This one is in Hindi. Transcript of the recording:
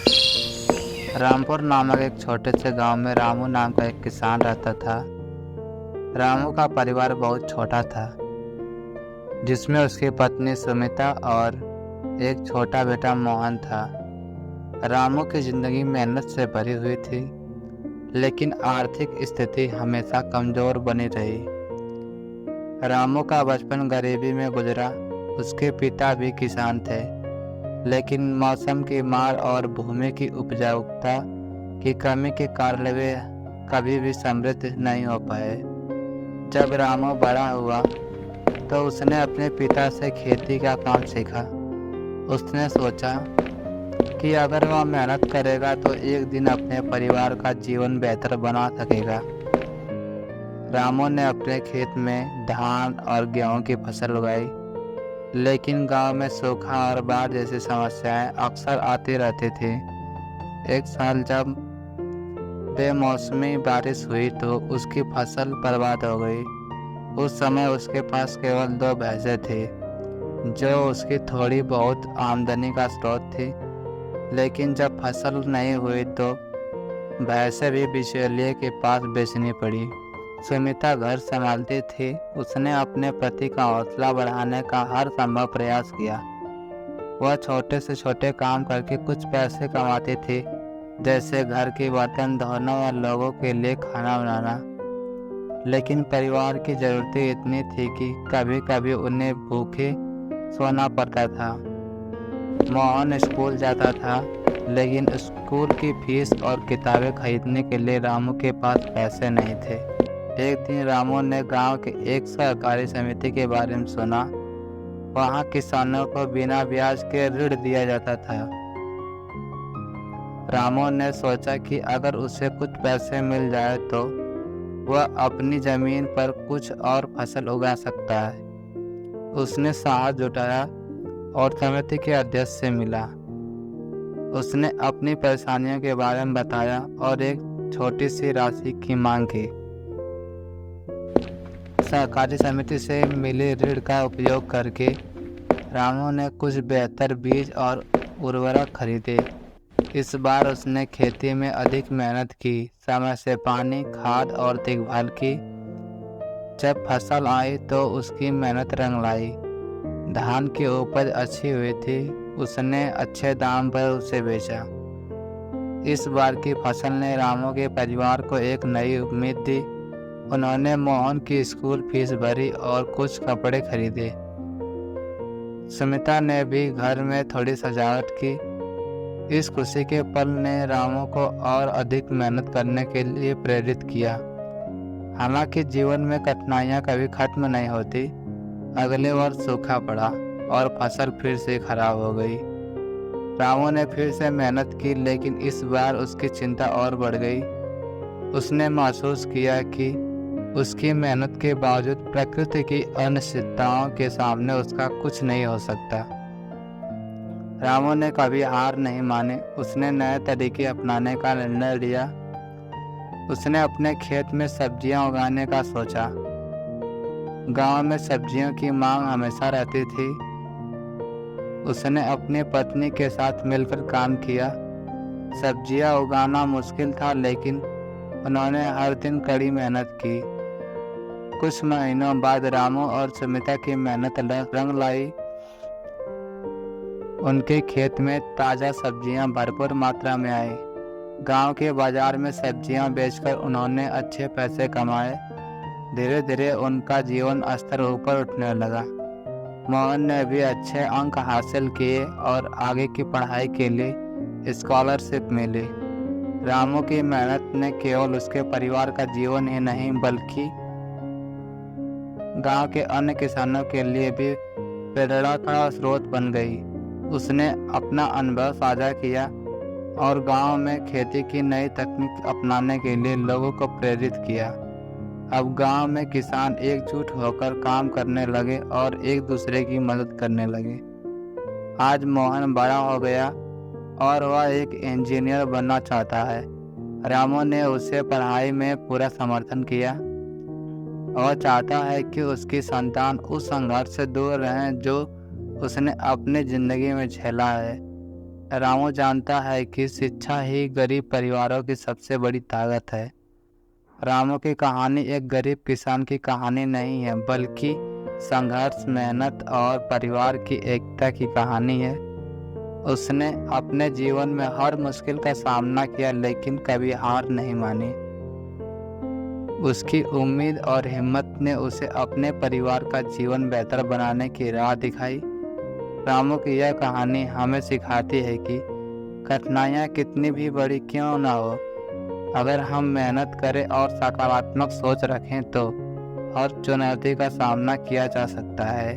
रामपुर नामक एक छोटे से गांव में रामू नाम का एक किसान रहता था। रामू का परिवार बहुत छोटा था, जिसमें उसकी पत्नी सुमिता और एक छोटा बेटा मोहन था। रामू की जिंदगी मेहनत से भरी हुई थी, लेकिन आर्थिक स्थिति हमेशा कमजोर बनी रही। रामू का बचपन गरीबी में गुजरा। उसके पिता भी किसान थे, लेकिन मौसम की मार और भूमि की उपजाऊता की कमी के कारण वे कभी भी समृद्ध नहीं हो पाए। जब रामू बड़ा हुआ तो उसने अपने पिता से खेती का काम सीखा। उसने सोचा कि अगर वह मेहनत करेगा तो एक दिन अपने परिवार का जीवन बेहतर बना सकेगा। रामू ने अपने खेत में धान और गेहूं की फसल उगाई, लेकिन गांव में सूखा और बाढ़ जैसी समस्याएं अक्सर आती रहती थी। एक साल जब बेमौसमी बारिश हुई तो उसकी फसल बर्बाद हो गई। उस समय उसके पास केवल 2 भैंसें थी, जो उसकी थोड़ी बहुत आमदनी का स्रोत थी। लेकिन जब फसल नहीं हुई तो भैंसें भी बिचौलिए के पास बेचनी पड़ी। सुमिता घर संभालती थी। उसने अपने पति का हौसला बढ़ाने का हर संभव प्रयास किया। वह छोटे से छोटे काम करके कुछ पैसे कमाती थी, जैसे घर के बर्तन धोना या लोगों के लिए खाना बनाना। लेकिन परिवार की जरूरतें इतनी थी कि कभी कभी उन्हें भूखे सोना पड़ता था। मोहन स्कूल जाता था, लेकिन स्कूल की फीस और किताबें खरीदने के लिए रामू के पास पैसे नहीं थे। एक दिन रामू ने गांव के एक सहकारी समिति के बारे में सुना। वहां किसानों को बिना ब्याज के ऋण दिया जाता था। रामू ने सोचा कि अगर उसे कुछ पैसे मिल जाए तो वह अपनी जमीन पर कुछ और फसल उगा सकता है। उसने साहस जुटाया और समिति के अध्यक्ष से मिला। उसने अपनी परेशानियों के बारे में बताया और एक छोटी सी राशि की मांग की। सहकारी समिति से मिले ऋण का उपयोग करके रामू ने कुछ बेहतर बीज और उर्वरक खरीदे। इस बार उसने खेती में अधिक मेहनत की, समय से पानी, खाद और देखभाल की। जब फसल आई तो उसकी मेहनत रंग लाई। धान की उपज अच्छी हुई थी। उसने अच्छे दाम पर उसे बेचा। इस बार की फसल ने रामू के परिवार को एक नई उम्मीद दी। उन्होंने मोहन की स्कूल फीस भरी और कुछ कपड़े खरीदे। सुमिता ने भी घर में थोड़ी सजावट की। इस खुशी के पल ने रामू को और अधिक मेहनत करने के लिए प्रेरित किया। हालांकि जीवन में कठिनाइयां कभी खत्म नहीं होती। अगले वर्ष सूखा पड़ा और फसल फिर से खराब हो गई। रामू ने फिर से मेहनत की, लेकिन इस बार उसकी चिंता और बढ़ गई। उसने महसूस किया कि उसकी मेहनत के बावजूद प्रकृति की अनिश्चितताओं के सामने उसका कुछ नहीं हो सकता। रामू ने कभी हार नहीं मानी। उसने नए तरीके अपनाने का निर्णय लिया। उसने अपने खेत में सब्जियां उगाने का सोचा। गांव में सब्जियों की मांग हमेशा रहती थी। उसने अपनी पत्नी के साथ मिलकर काम किया। सब्जियां उगाना मुश्किल था, लेकिन उन्होंने हर दिन कड़ी मेहनत की। कुछ महीनों बाद रामू और सुमिता की मेहनत रंग लाई। उनके खेत में ताज़ा सब्जियां भरपूर मात्रा में आई। गांव के बाजार में सब्जियां बेचकर उन्होंने अच्छे पैसे कमाए। धीरे धीरे उनका जीवन स्तर ऊपर उठने लगा। मोहन ने भी अच्छे अंक हासिल किए और आगे की पढ़ाई के लिए स्कॉलरशिप मिली। रामू की मेहनत ने केवल उसके परिवार का जीवन ही नहीं, बल्कि गांव के अन्य किसानों के लिए भी प्रेरणा का स्रोत बन गई। उसने अपना अनुभव साझा किया और गांव में खेती की नई तकनीक अपनाने के लिए लोगों को प्रेरित किया। अब गांव में किसान एकजुट होकर काम करने लगे और एक दूसरे की मदद करने लगे। आज मोहन बड़ा हो गया और वह एक इंजीनियर बनना चाहता है। रामू ने उसे पढ़ाई में पूरा समर्थन किया और चाहता है कि उसकी संतान उस संघर्ष से दूर रहें जो उसने अपनी जिंदगी में झेला है। रामू जानता है कि शिक्षा ही गरीब परिवारों की सबसे बड़ी ताकत है। रामू की कहानी एक गरीब किसान की कहानी नहीं है, बल्कि संघर्ष, मेहनत और परिवार की एकता की कहानी है। उसने अपने जीवन में हर मुश्किल का सामना किया, लेकिन कभी हार नहीं मानी। उसकी उम्मीद और हिम्मत ने उसे अपने परिवार का जीवन बेहतर बनाने की राह दिखाई। रामू की यह कहानी हमें सिखाती है कि कठिनाइयाँ कितनी भी बड़ी क्यों ना हो, अगर हम मेहनत करें और सकारात्मक सोच रखें तो हर चुनौती का सामना किया जा सकता है।